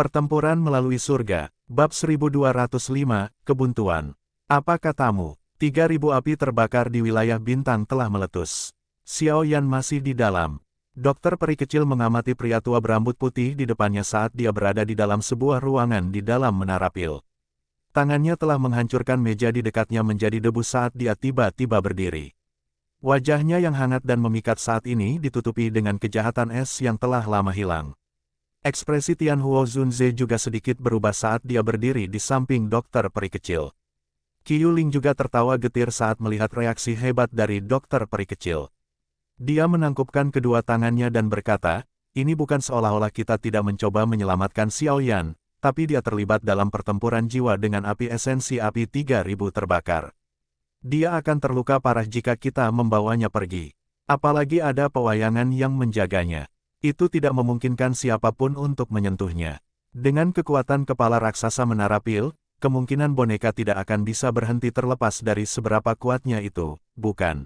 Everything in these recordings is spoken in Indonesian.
Pertempuran melalui surga, bab 1205, kebuntuan. Apa katamu? 3.000 api terbakar di wilayah bintang telah meletus. Xiao Yan masih di dalam. Dokter peri kecil mengamati pria tua berambut putih di depannya saat dia berada di dalam sebuah ruangan di dalam menara pil. Tangannya telah menghancurkan meja di dekatnya menjadi debu saat dia tiba-tiba berdiri. Wajahnya yang hangat dan memikat saat ini ditutupi dengan kejahatan es yang telah lama hilang. Ekspresi Tian Huo Zunze juga sedikit berubah saat dia berdiri di samping dokter peri kecil. Qiu Ling juga tertawa getir saat melihat reaksi hebat dari dokter peri kecil. Dia menangkupkan kedua tangannya dan berkata, ini bukan seolah-olah kita tidak mencoba menyelamatkan Xiao Yan, tapi dia terlibat dalam pertempuran jiwa dengan api esensi api 3.000 terbakar. Dia akan terluka parah jika kita membawanya pergi. Apalagi ada pewayangan yang menjaganya. Itu tidak memungkinkan siapapun untuk menyentuhnya. Dengan kekuatan kepala raksasa menara pil, kemungkinan boneka tidak akan bisa berhenti terlepas dari seberapa kuatnya itu, bukan?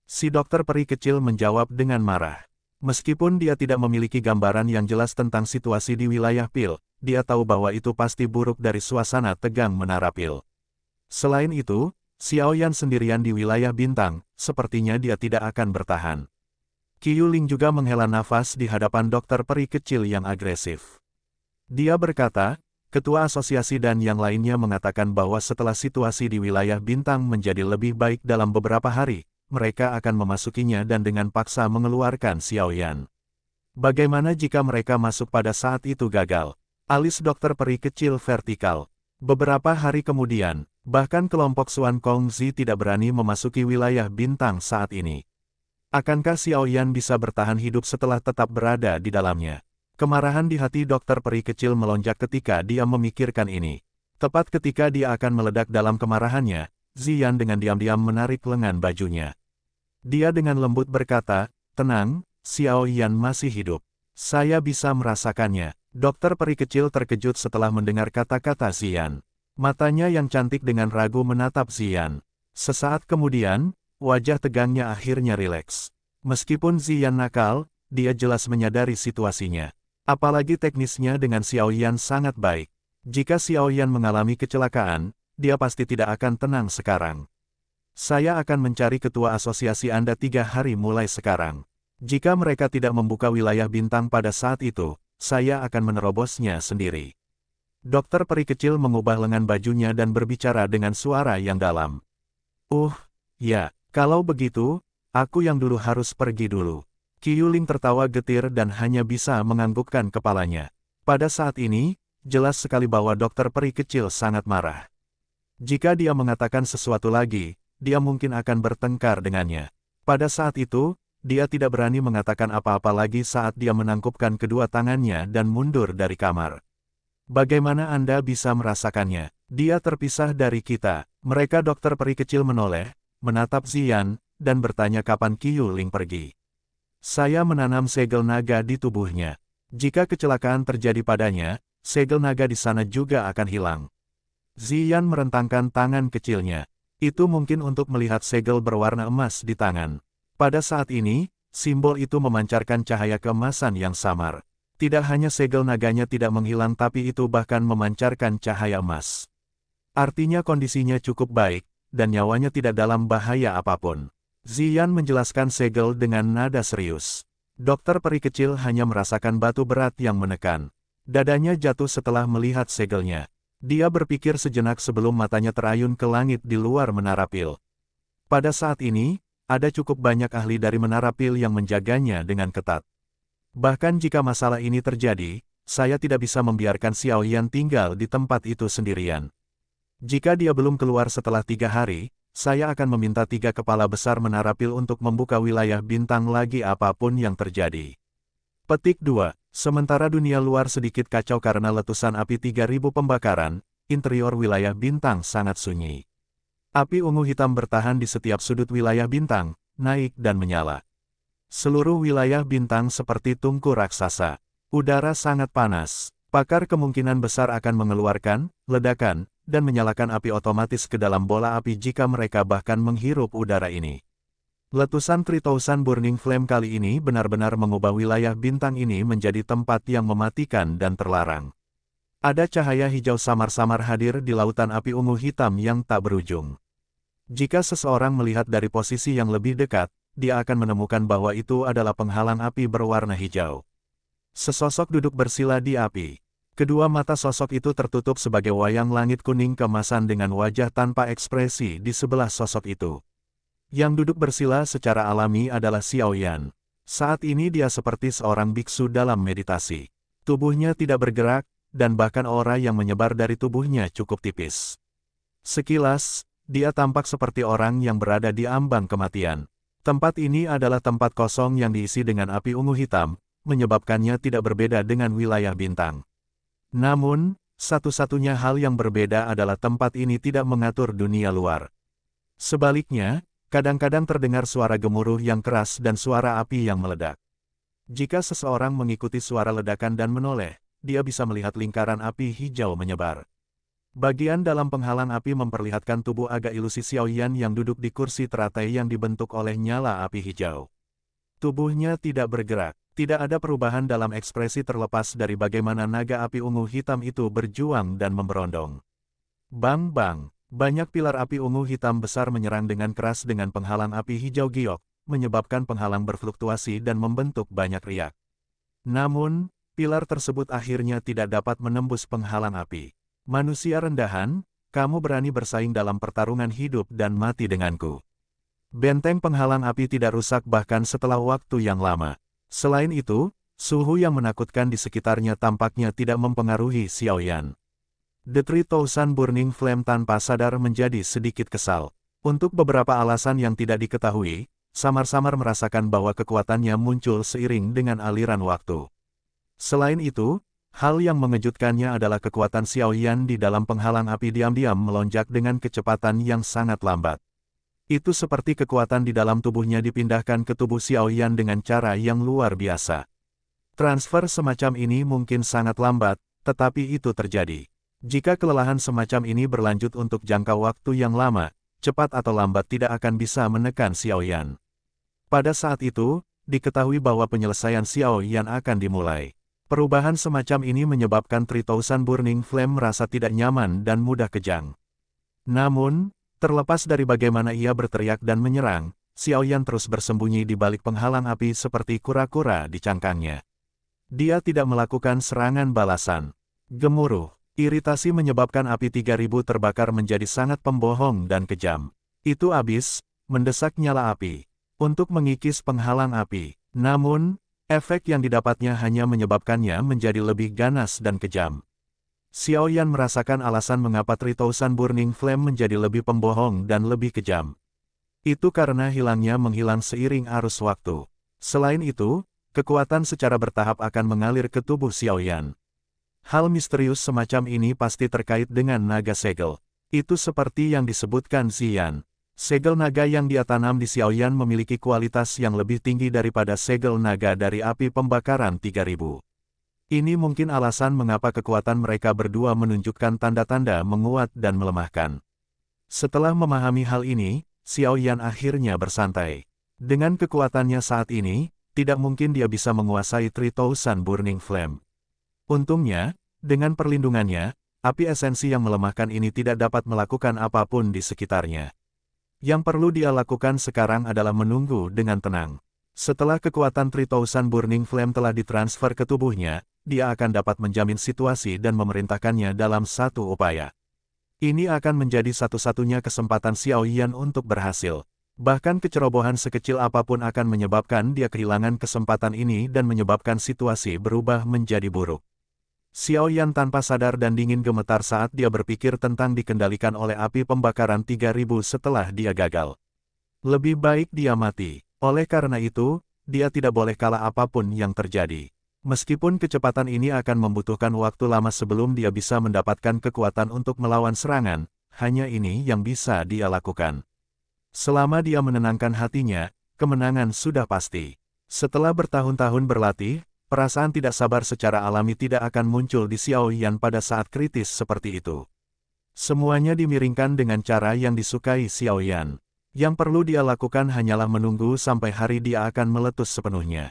Si dokter peri kecil menjawab dengan marah. Meskipun dia tidak memiliki gambaran yang jelas tentang situasi di wilayah pil, dia tahu bahwa itu pasti buruk dari suasana tegang menara pil. Selain itu, Xiao Yan sendirian di wilayah bintang, sepertinya dia tidak akan bertahan. Qiu Ling juga menghela nafas di hadapan dokter peri kecil yang agresif. Dia berkata, ketua asosiasi dan yang lainnya mengatakan bahwa setelah situasi di wilayah bintang menjadi lebih baik dalam beberapa hari, mereka akan memasukinya dan dengan paksa mengeluarkan Xiao Yan. Bagaimana jika mereka masuk pada saat itu gagal? Alis dokter peri kecil vertikal. Beberapa hari kemudian, bahkan kelompok Xuan Kongzi tidak berani memasuki wilayah bintang saat ini. Akankah Xiao Yan bisa bertahan hidup setelah tetap berada di dalamnya? Kemarahan di hati dokter peri kecil melonjak ketika dia memikirkan ini. Tepat ketika dia akan meledak dalam kemarahannya, Ziyan dengan diam-diam menarik lengan bajunya. Dia dengan lembut berkata, tenang, Xiao Yan masih hidup. Saya bisa merasakannya. Dokter peri kecil terkejut setelah mendengar kata-kata Ziyan. Matanya yang cantik dengan ragu menatap Ziyan. Sesaat kemudian, wajah tegangnya akhirnya rileks. Meskipun Ziyan nakal, dia jelas menyadari situasinya. Apalagi teknisnya dengan Xiao Yan sangat baik. Jika Xiao Yan mengalami kecelakaan, dia pasti tidak akan tenang sekarang. Saya akan mencari ketua asosiasi Anda 3 hari mulai sekarang. Jika mereka tidak membuka wilayah bintang pada saat itu, saya akan menerobosnya sendiri. Dokter peri kecil mengubah lengan bajunya dan berbicara dengan suara yang dalam. Ya. Kalau begitu, aku yang dulu harus pergi dulu. Qiu Ling tertawa getir dan hanya bisa menganggukkan kepalanya. Pada saat ini, jelas sekali bahwa dokter peri kecil sangat marah. Jika dia mengatakan sesuatu lagi, dia mungkin akan bertengkar dengannya. Pada saat itu, dia tidak berani mengatakan apa-apa lagi saat dia menangkupkan kedua tangannya dan mundur dari kamar. Bagaimana Anda bisa merasakannya? Dia terpisah dari kita. Mereka dokter peri kecil menoleh, menatap Ziyan, dan bertanya kapan Qiu Ling pergi. Saya menanam segel naga di tubuhnya. Jika kecelakaan terjadi padanya, segel naga di sana juga akan hilang. Ziyan merentangkan tangan kecilnya. Itu mungkin untuk melihat segel berwarna emas di tangan. Pada saat ini, simbol itu memancarkan cahaya keemasan yang samar. Tidak hanya segel naganya tidak menghilang tapi itu bahkan memancarkan cahaya emas. Artinya kondisinya cukup baik, dan nyawanya tidak dalam bahaya apapun. Ziyan menjelaskan segel dengan nada serius. Dokter peri kecil hanya merasakan batu berat yang menekan. Dadanya jatuh setelah melihat segelnya. Dia berpikir sejenak sebelum matanya terayun ke langit di luar menara pil. Pada saat ini, ada cukup banyak ahli dari menara pil yang menjaganya dengan ketat. Bahkan jika masalah ini terjadi, saya tidak bisa membiarkan Xiao Yan tinggal di tempat itu sendirian. Jika dia belum keluar setelah 3 hari, saya akan meminta 3 kepala besar menara pil untuk membuka wilayah bintang lagi apapun yang terjadi. Petik 2. Sementara dunia luar sedikit kacau karena letusan api 3.000 pembakaran, interior wilayah bintang sangat sunyi. Api ungu hitam bertahan di setiap sudut wilayah bintang, naik dan menyala. Seluruh wilayah bintang seperti tungku raksasa. Udara sangat panas. Pakar kemungkinan besar akan mengeluarkan ledakan dan menyalakan api otomatis ke dalam bola api jika mereka bahkan menghirup udara ini. Letusan 3000 Burning Flame kali ini benar-benar mengubah wilayah bintang ini menjadi tempat yang mematikan dan terlarang. Ada cahaya hijau samar-samar hadir di lautan api ungu hitam yang tak berujung. Jika seseorang melihat dari posisi yang lebih dekat, dia akan menemukan bahwa itu adalah penghalang api berwarna hijau. Sesosok duduk bersila di api. Kedua mata sosok itu tertutup sebagai wayang langit kuning keemasan dengan wajah tanpa ekspresi di sebelah sosok itu. Yang duduk bersila secara alami adalah Xiao Yan. Saat ini dia seperti seorang biksu dalam meditasi. Tubuhnya tidak bergerak, dan bahkan aura yang menyebar dari tubuhnya cukup tipis. Sekilas, dia tampak seperti orang yang berada di ambang kematian. Tempat ini adalah tempat kosong yang diisi dengan api ungu hitam, menyebabkannya tidak berbeda dengan wilayah bintang. Namun, satu-satunya hal yang berbeda adalah tempat ini tidak mengatur dunia luar. Sebaliknya, kadang-kadang terdengar suara gemuruh yang keras dan suara api yang meledak. Jika seseorang mengikuti suara ledakan dan menoleh, dia bisa melihat lingkaran api hijau menyebar. Bagian dalam penghalang api memperlihatkan tubuh agak ilusi Xiao Yan yang duduk di kursi teratai yang dibentuk oleh nyala api hijau. Tubuhnya tidak bergerak, tidak ada perubahan dalam ekspresi terlepas dari bagaimana naga api ungu hitam itu berjuang dan memberondong. Bang-bang, banyak pilar api ungu hitam besar menyerang dengan keras dengan penghalang api hijau giok, menyebabkan penghalang berfluktuasi dan membentuk banyak riak. Namun, pilar tersebut akhirnya tidak dapat menembus penghalang api. Manusia rendahan, kamu berani bersaing dalam pertarungan hidup dan mati denganku. Benteng penghalang api tidak rusak bahkan setelah waktu yang lama. Selain itu, suhu yang menakutkan di sekitarnya tampaknya tidak mempengaruhi Xiao Yan. The 3000 Burning Flame tanpa sadar menjadi sedikit kesal. Untuk beberapa alasan yang tidak diketahui, samar-samar merasakan bahwa kekuatannya muncul seiring dengan aliran waktu. Selain itu, hal yang mengejutkannya adalah kekuatan Xiao Yan di dalam penghalang api diam-diam melonjak dengan kecepatan yang sangat lambat. Itu seperti kekuatan di dalam tubuhnya dipindahkan ke tubuh Xiao Yan dengan cara yang luar biasa. Transfer semacam ini mungkin sangat lambat, tetapi itu terjadi. Jika kelelahan semacam ini berlanjut untuk jangka waktu yang lama, cepat atau lambat tidak akan bisa menekan Xiao Yan. Pada saat itu, diketahui bahwa penyelesaian Xiao Yan akan dimulai. Perubahan semacam ini menyebabkan 3000 Burning Flame merasa tidak nyaman dan mudah kejang. Namun, terlepas dari bagaimana ia berteriak dan menyerang, Xiao Yan terus bersembunyi di balik penghalang api seperti kura-kura di cangkangnya. Dia tidak melakukan serangan balasan. Gemuruh, iritasi menyebabkan api 3000 terbakar menjadi sangat pembohong dan kejam. Itu habis, mendesak nyala api untuk mengikis penghalang api. Namun, efek yang didapatnya hanya menyebabkannya menjadi lebih ganas dan kejam. Xiao Yan merasakan alasan mengapa 3000 Burning Flame menjadi lebih pembohong dan lebih kejam. Itu karena hilangnya menghilang seiring arus waktu. Selain itu, kekuatan secara bertahap akan mengalir ke tubuh Xiao Yan. Hal misterius semacam ini pasti terkait dengan naga segel. Itu seperti yang disebutkan Xian. Segel naga yang dia tanam di Xiao Yan memiliki kualitas yang lebih tinggi daripada segel naga dari api pembakaran 3000. Ini mungkin alasan mengapa kekuatan mereka berdua menunjukkan tanda-tanda menguat dan melemahkan. Setelah memahami hal ini, Xiao Yan akhirnya bersantai. Dengan kekuatannya saat ini, tidak mungkin dia bisa menguasai 3000 Burning Flame. Untungnya, dengan perlindungannya, api esensi yang melemahkan ini tidak dapat melakukan apapun di sekitarnya. Yang perlu dia lakukan sekarang adalah menunggu dengan tenang. Setelah kekuatan 3000 Burning Flame telah ditransfer ke tubuhnya, dia akan dapat menjamin situasi dan memerintahkannya dalam satu upaya. Ini akan menjadi satu-satunya kesempatan Xiao Yan untuk berhasil. Bahkan kecerobohan sekecil apapun akan menyebabkan dia kehilangan kesempatan ini dan menyebabkan situasi berubah menjadi buruk. Xiao Yan tanpa sadar dan dingin gemetar saat dia berpikir tentang dikendalikan oleh api pembakaran 3000 setelah dia gagal. Lebih baik dia mati. Oleh karena itu, dia tidak boleh kalah apapun yang terjadi. Meskipun kecepatan ini akan membutuhkan waktu lama sebelum dia bisa mendapatkan kekuatan untuk melawan serangan, hanya ini yang bisa dia lakukan. Selama dia menenangkan hatinya, kemenangan sudah pasti. Setelah bertahun-tahun berlatih, perasaan tidak sabar secara alami tidak akan muncul di Xiao Yan pada saat kritis seperti itu. Semuanya dimiringkan dengan cara yang disukai Xiao Yan. Yang perlu dia lakukan hanyalah menunggu sampai hari dia akan meletus sepenuhnya.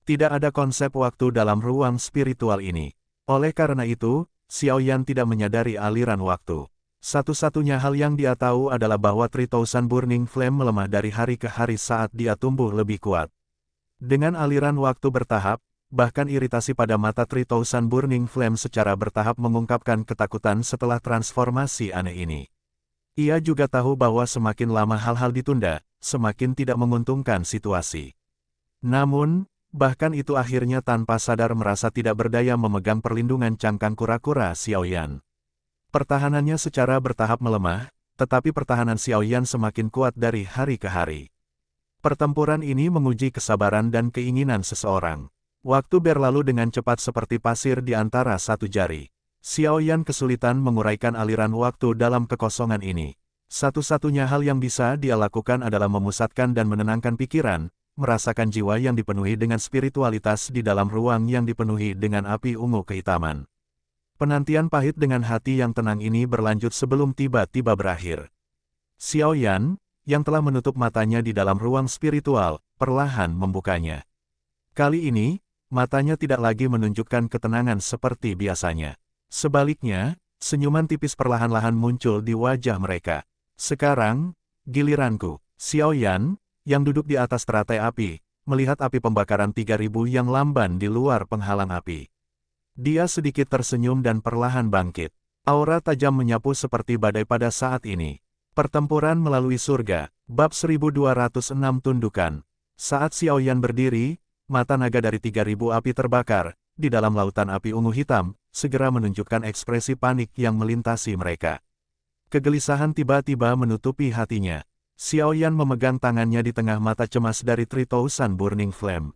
Tidak ada konsep waktu dalam ruang spiritual ini. Oleh karena itu, Xiao Yan tidak menyadari aliran waktu. Satu-satunya hal yang dia tahu adalah bahwa 3000 Burning Flame melemah dari hari ke hari saat dia tumbuh lebih kuat. Dengan aliran waktu bertahap, bahkan iritasi pada mata 3000 Burning Flame secara bertahap mengungkapkan ketakutan setelah transformasi aneh ini. Ia juga tahu bahwa semakin lama hal-hal ditunda, semakin tidak menguntungkan situasi. Namun, bahkan itu akhirnya tanpa sadar merasa tidak berdaya memegang perlindungan cangkang kura-kura Xiao Yan. Pertahanannya secara bertahap melemah, tetapi pertahanan Xiao Yan semakin kuat dari hari ke hari. Pertempuran ini menguji kesabaran dan keinginan seseorang. Waktu berlalu dengan cepat seperti pasir di antara satu jari. Xiao Yan kesulitan menguraikan aliran waktu dalam kekosongan ini. Satu-satunya hal yang bisa dia lakukan adalah memusatkan dan menenangkan pikiran, merasakan jiwa yang dipenuhi dengan spiritualitas di dalam ruang yang dipenuhi dengan api ungu kehitaman. Penantian pahit dengan hati yang tenang ini berlanjut sebelum tiba-tiba berakhir. Xiao Yan, yang telah menutup matanya di dalam ruang spiritual, perlahan membukanya. Kali ini, matanya tidak lagi menunjukkan ketenangan seperti biasanya. Sebaliknya, senyuman tipis perlahan-lahan muncul di wajah mereka. Sekarang, giliranku. Xiao Yan, yang duduk di atas teratai api, melihat api pembakaran 3000 yang lamban di luar penghalang api. Dia sedikit tersenyum dan perlahan bangkit. Aura tajam menyapu seperti badai pada saat ini. Pertempuran melalui surga, bab 1206 tundukan. Saat Xiao Yan berdiri, mata naga dari 3000 api terbakar, di dalam lautan api ungu hitam, segera menunjukkan ekspresi panik yang melintasi mereka. Kegelisahan tiba-tiba menutupi hatinya. Xiao Yan memegang tangannya di tengah mata cemas dari 3000 Burning Flame.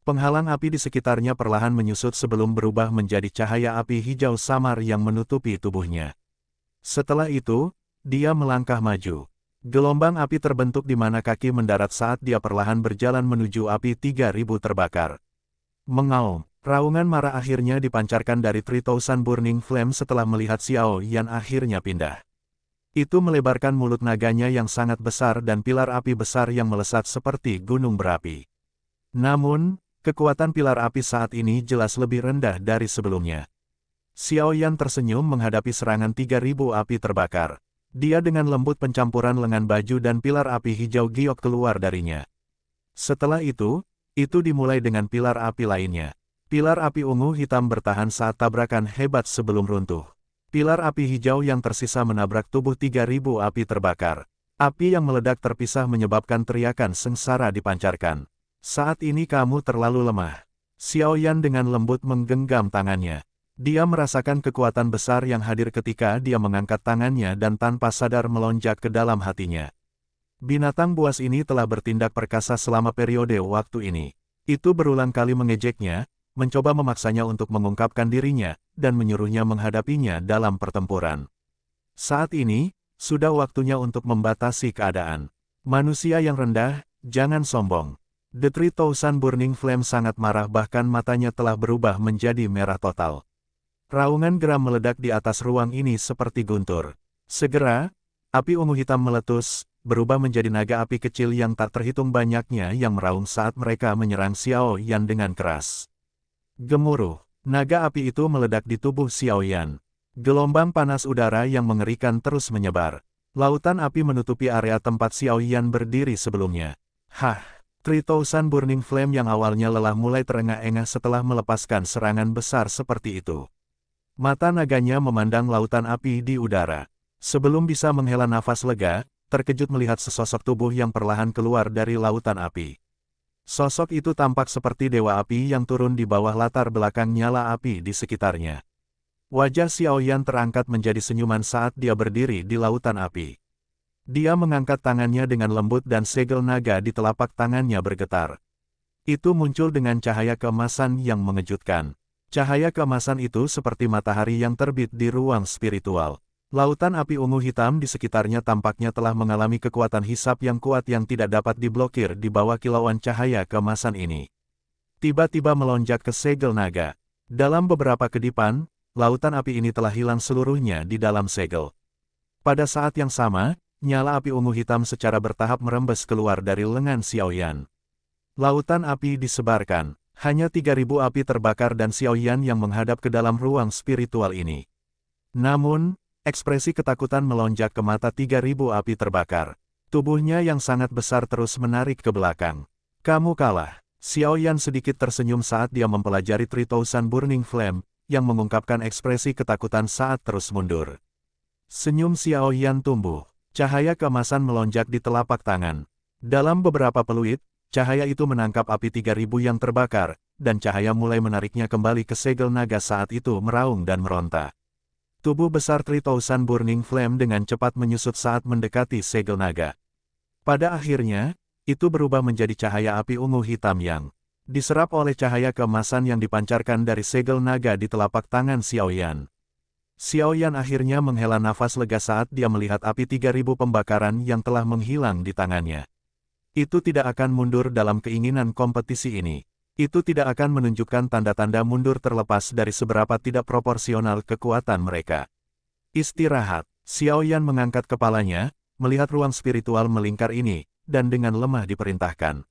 Penghalang api di sekitarnya perlahan menyusut sebelum berubah menjadi cahaya api hijau samar yang menutupi tubuhnya. Setelah itu, dia melangkah maju. Gelombang api terbentuk di mana kaki mendarat saat dia perlahan berjalan menuju api 3000 terbakar. Mengaum, raungan marah akhirnya dipancarkan dari 3000 Burning Flame setelah melihat Xiao Yan akhirnya pindah. Itu melebarkan mulut naganya yang sangat besar dan pilar api besar yang melesat seperti gunung berapi. Namun, kekuatan pilar api saat ini jelas lebih rendah dari sebelumnya. Xiao Yan tersenyum menghadapi serangan 3000 api terbakar. Dia dengan lembut pencampuran lengan baju dan pilar api hijau giok keluar darinya. Setelah itu dimulai dengan pilar api lainnya. Pilar api ungu hitam bertahan saat tabrakan hebat sebelum runtuh. Pilar api hijau yang tersisa menabrak tubuh 3000 api terbakar. Api yang meledak terpisah menyebabkan teriakan sengsara dipancarkan. Saat ini kamu terlalu lemah. Xiao Yan dengan lembut menggenggam tangannya. Dia merasakan kekuatan besar yang hadir ketika dia mengangkat tangannya dan tanpa sadar melonjak ke dalam hatinya. Binatang buas ini telah bertindak perkasa selama periode waktu ini. Itu berulang kali mengejeknya, mencoba memaksanya untuk mengungkapkan dirinya, dan menyuruhnya menghadapinya dalam pertempuran. Saat ini, sudah waktunya untuk membatasi keadaan. Manusia yang rendah, jangan sombong. The 3000 Burning Flame sangat marah bahkan matanya telah berubah menjadi merah total. Raungan geram meledak di atas ruang ini seperti guntur. Segera, api ungu hitam meletus, berubah menjadi naga api kecil yang tak terhitung banyaknya yang meraung saat mereka menyerang Xiao Yan dengan keras. Gemuruh, naga api itu meledak di tubuh Xiao Yan. Gelombang panas udara yang mengerikan terus menyebar. Lautan api menutupi area tempat Xiao Yan berdiri sebelumnya. 3000 Burning Flame yang awalnya lelah mulai terengah-engah setelah melepaskan serangan besar seperti itu. Mata naganya memandang lautan api di udara. Sebelum bisa menghela nafas lega, terkejut melihat sesosok tubuh yang perlahan keluar dari lautan api. Sosok itu tampak seperti dewa api yang turun di bawah latar belakang nyala api di sekitarnya. Wajah Xiao Yan terangkat menjadi senyuman saat dia berdiri di lautan api. Dia mengangkat tangannya dengan lembut dan segel naga di telapak tangannya bergetar. Itu muncul dengan cahaya keemasan yang mengejutkan. Cahaya keemasan itu seperti matahari yang terbit di ruang spiritual. Lautan api ungu hitam di sekitarnya tampaknya telah mengalami kekuatan hisap yang kuat yang tidak dapat diblokir di bawah kilauan cahaya keemasan ini. Tiba-tiba melonjak ke segel naga. Dalam beberapa kedipan, lautan api ini telah hilang seluruhnya di dalam segel. Pada saat yang sama, nyala api ungu hitam secara bertahap merembes keluar dari lengan Xiao Yan. Lautan api disebarkan. Hanya 3.000 api terbakar dan Xiaoyan yang menghadap ke dalam ruang spiritual ini. Namun, ekspresi ketakutan melonjak ke mata 3.000 api terbakar. Tubuhnya yang sangat besar terus menarik ke belakang. Kamu kalah. Xiaoyan sedikit tersenyum saat dia mempelajari 3000 Burning Flame, yang mengungkapkan ekspresi ketakutan saat terus mundur. Senyum Xiaoyan tumbuh. Cahaya keemasan melonjak di telapak tangan. Dalam beberapa peluit, cahaya itu menangkap api 3.000 yang terbakar, dan cahaya mulai menariknya kembali ke segel naga saat itu meraung dan meronta. Tubuh besar 3000 Burning Flame dengan cepat menyusut saat mendekati segel naga. Pada akhirnya, itu berubah menjadi cahaya api ungu hitam yang diserap oleh cahaya keemasan yang dipancarkan dari segel naga di telapak tangan Xiaoyan. Xiaoyan akhirnya menghela nafas lega saat dia melihat api 3.000 pembakaran yang telah menghilang di tangannya. Itu tidak akan mundur dalam keinginan kompetisi ini. Itu tidak akan menunjukkan tanda-tanda mundur terlepas dari seberapa tidak proporsional kekuatan mereka. Istirahat. Xiaoyan mengangkat kepalanya, melihat ruang spiritual melingkar ini, dan dengan lemah diperintahkan.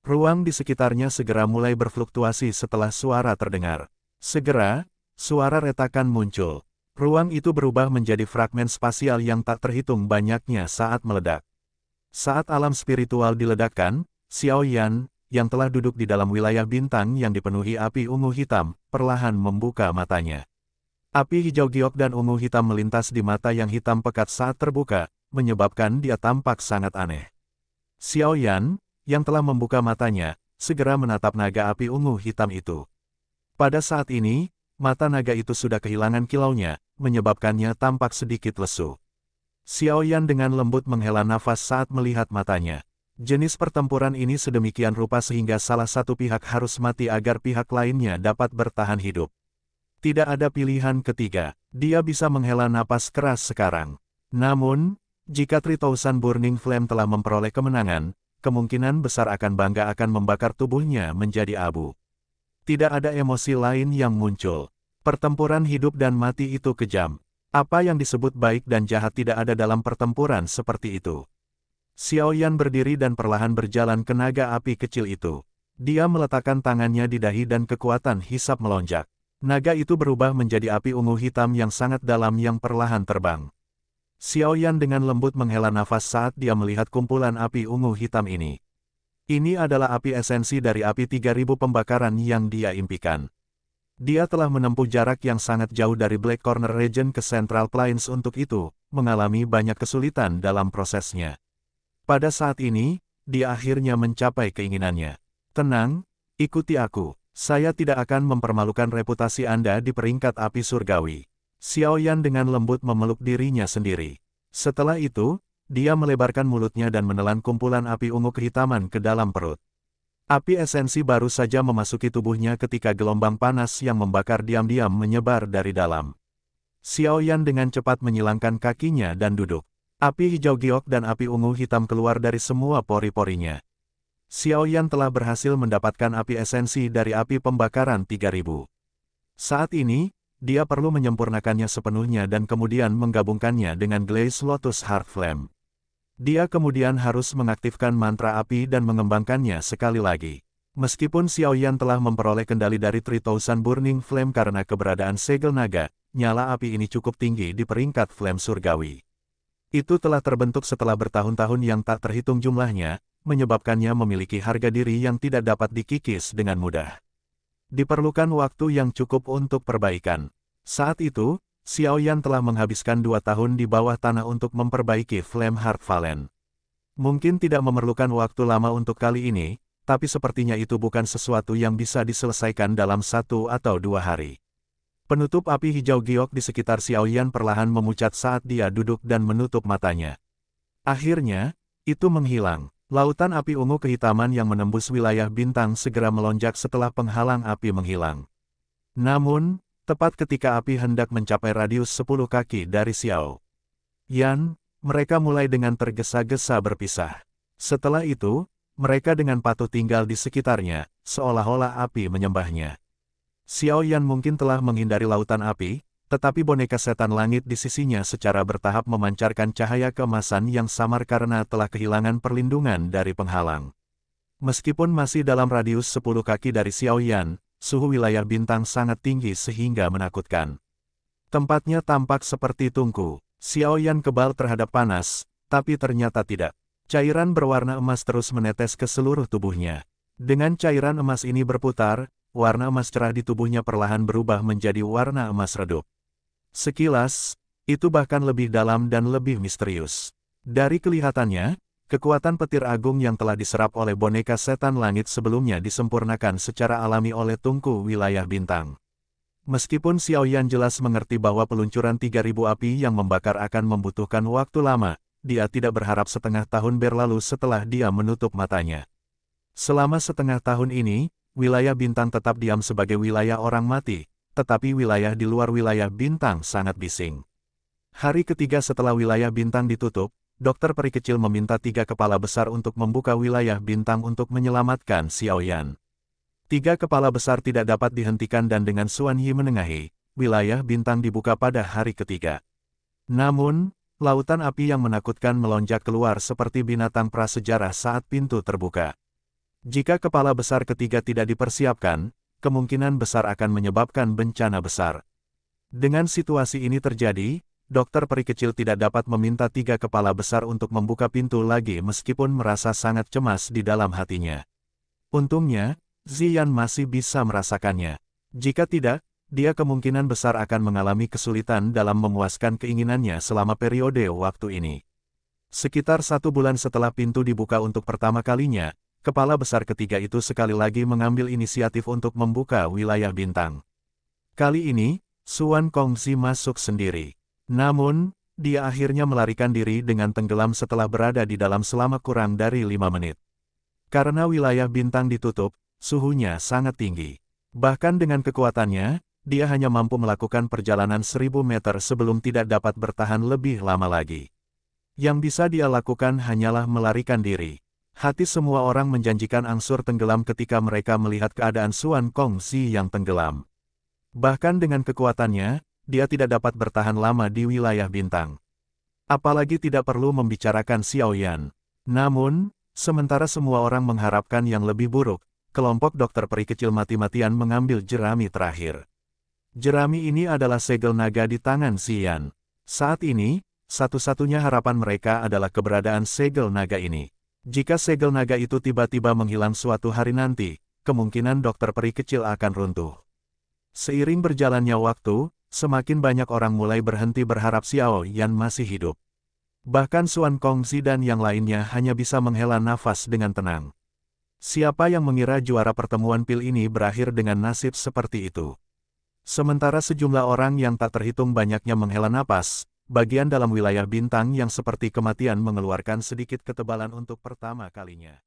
Ruang di sekitarnya segera mulai berfluktuasi setelah suara terdengar. Segera, suara retakan muncul. Ruang itu berubah menjadi fragmen spasial yang tak terhitung banyaknya saat meledak. Saat alam spiritual diledakkan, Xiaoyan, yang telah duduk di dalam wilayah bintang yang dipenuhi api ungu hitam, perlahan membuka matanya. Api hijau giok dan ungu hitam melintas di mata yang hitam pekat saat terbuka, menyebabkan dia tampak sangat aneh. Xiaoyan, yang telah membuka matanya, segera menatap naga api ungu hitam itu. Pada saat ini, mata naga itu sudah kehilangan kilaunya, menyebabkannya tampak sedikit lesu. Xiaoyan dengan lembut menghela nafas saat melihat matanya. Jenis pertempuran ini sedemikian rupa sehingga salah satu pihak harus mati agar pihak lainnya dapat bertahan hidup. Tidak ada pilihan ketiga, dia bisa menghela napas keras sekarang. Namun, jika 3000 Burning Flame telah memperoleh kemenangan, kemungkinan besar akan bangga akan membakar tubuhnya menjadi abu. Tidak ada emosi lain yang muncul. Pertempuran hidup dan mati itu kejam. Apa yang disebut baik dan jahat tidak ada dalam pertempuran seperti itu. Xiaoyan berdiri dan perlahan berjalan ke naga api kecil itu. Dia meletakkan tangannya di dahi dan kekuatan hisap melonjak. Naga itu berubah menjadi api ungu hitam yang sangat dalam yang perlahan terbang. Xiaoyan dengan lembut menghela nafas saat dia melihat kumpulan api ungu hitam ini. Ini adalah api esensi dari api 3.000 pembakaran yang dia impikan. Dia telah menempuh jarak yang sangat jauh dari Black Corner Region ke Central Plains untuk itu, mengalami banyak kesulitan dalam prosesnya. Pada saat ini, dia akhirnya mencapai keinginannya. Tenang, ikuti aku. Saya tidak akan mempermalukan reputasi Anda di peringkat api surgawi. Xiaoyan dengan lembut memeluk dirinya sendiri. Setelah itu, dia melebarkan mulutnya dan menelan kumpulan api ungu kehitaman ke dalam perut. Api esensi baru saja memasuki tubuhnya ketika gelombang panas yang membakar diam-diam menyebar dari dalam. Xiaoyan dengan cepat menyilangkan kakinya dan duduk. Api hijau giok dan api ungu hitam keluar dari semua pori-porinya. Xiaoyan telah berhasil mendapatkan api esensi dari api pembakaran 3.000. Saat ini, dia perlu menyempurnakannya sepenuhnya dan kemudian menggabungkannya dengan Glaze Lotus Heart Flame. Dia kemudian harus mengaktifkan mantra api dan mengembangkannya sekali lagi. Meskipun Xiaoyan telah memperoleh kendali dari 3000 Burning Flame karena keberadaan segel naga, nyala api ini cukup tinggi di peringkat flame surgawi. Itu telah terbentuk setelah bertahun-tahun yang tak terhitung jumlahnya, menyebabkannya memiliki harga diri yang tidak dapat dikikis dengan mudah. Diperlukan waktu yang cukup untuk perbaikan. Saat itu, Xiaoyan telah menghabiskan 2 tahun di bawah tanah untuk memperbaiki Flame Heart Valen. Mungkin tidak memerlukan waktu lama untuk kali ini, tapi sepertinya itu bukan sesuatu yang bisa diselesaikan dalam 1 atau 2 hari. Penutup api hijau giok di sekitar Xiaoyan perlahan memucat saat dia duduk dan menutup matanya. Akhirnya, itu menghilang. Lautan api ungu kehitaman yang menembus wilayah bintang segera melonjak setelah penghalang api menghilang. Namun, tepat ketika api hendak mencapai radius 10 kaki dari Xiaoyan, mereka mulai dengan tergesa-gesa berpisah. Setelah itu, mereka dengan patuh tinggal di sekitarnya, seolah-olah api menyembahnya. Xiaoyan mungkin telah menghindari lautan api, tetapi boneka setan langit di sisinya secara bertahap memancarkan cahaya keemasan yang samar karena telah kehilangan perlindungan dari penghalang. Meskipun masih dalam radius 10 kaki dari Xiaoyan, suhu wilayah bintang sangat tinggi sehingga menakutkan. Tempatnya tampak seperti tungku. Xiaoyan kebal terhadap panas, tapi ternyata tidak. Cairan berwarna emas terus menetes ke seluruh tubuhnya. Dengan cairan emas ini berputar, warna emas cerah di tubuhnya perlahan berubah menjadi warna emas redup. Sekilas, itu bahkan lebih dalam dan lebih misterius. Dari kelihatannya, kekuatan petir agung yang telah diserap oleh boneka setan langit sebelumnya disempurnakan secara alami oleh tungku wilayah bintang. Meskipun Xiaoyan jelas mengerti bahwa peluncuran 3000 api yang membakar akan membutuhkan waktu lama, dia tidak berharap setengah tahun berlalu setelah dia menutup matanya. Selama setengah tahun ini, wilayah bintang tetap diam sebagai wilayah orang mati, tetapi wilayah di luar wilayah bintang sangat bising. Hari ketiga setelah wilayah bintang ditutup, dokter peri kecil meminta 3 kepala besar untuk membuka wilayah bintang untuk menyelamatkan Xiaoyan. 3 kepala besar tidak dapat dihentikan dan dengan Xuan Yi menengahi, wilayah bintang dibuka pada hari ketiga. Namun, lautan api yang menakutkan melonjak keluar seperti binatang prasejarah saat pintu terbuka. Jika kepala besar ketiga tidak dipersiapkan, kemungkinan besar akan menyebabkan bencana besar. Dengan situasi ini terjadi, dokter peri kecil tidak dapat meminta 3 kepala besar untuk membuka pintu lagi meskipun merasa sangat cemas di dalam hatinya. Untungnya, Ziyan masih bisa merasakannya. Jika tidak, dia kemungkinan besar akan mengalami kesulitan dalam memuaskan keinginannya selama periode waktu ini. Sekitar 1 bulan setelah pintu dibuka untuk pertama kalinya, kepala besar ketiga itu sekali lagi mengambil inisiatif untuk membuka wilayah bintang. Kali ini, Xuan Kongzi masuk sendiri. Namun, dia akhirnya melarikan diri dengan tenggelam setelah berada di dalam selama kurang dari 5 menit. Karena wilayah bintang ditutup, suhunya sangat tinggi. Bahkan dengan kekuatannya, dia hanya mampu melakukan perjalanan 1000 meter sebelum tidak dapat bertahan lebih lama lagi. Yang bisa dia lakukan hanyalah melarikan diri. Hati semua orang menjanjikan angsur tenggelam ketika mereka melihat keadaan Xuan Kongzi yang tenggelam. Bahkan dengan kekuatannya, dia tidak dapat bertahan lama di wilayah bintang. Apalagi tidak perlu membicarakan Xiaoyan. Namun, sementara semua orang mengharapkan yang lebih buruk, kelompok dokter peri kecil mati-matian mengambil jerami terakhir. Jerami ini adalah segel naga di tangan Ziyan. Saat ini, satu-satunya harapan mereka adalah keberadaan segel naga ini. Jika segel naga itu tiba-tiba menghilang suatu hari nanti, kemungkinan dokter peri kecil akan runtuh. Seiring berjalannya waktu, semakin banyak orang mulai berhenti berharap Xiaoyan masih hidup. Bahkan Xuan Kongzi dan yang lainnya hanya bisa menghela nafas dengan tenang. Siapa yang mengira juara pertemuan pil ini berakhir dengan nasib seperti itu? Sementara sejumlah orang yang tak terhitung banyaknya menghela napas, bagian dalam wilayah bintang yang seperti kematian mengeluarkan sedikit ketebalan untuk pertama kalinya.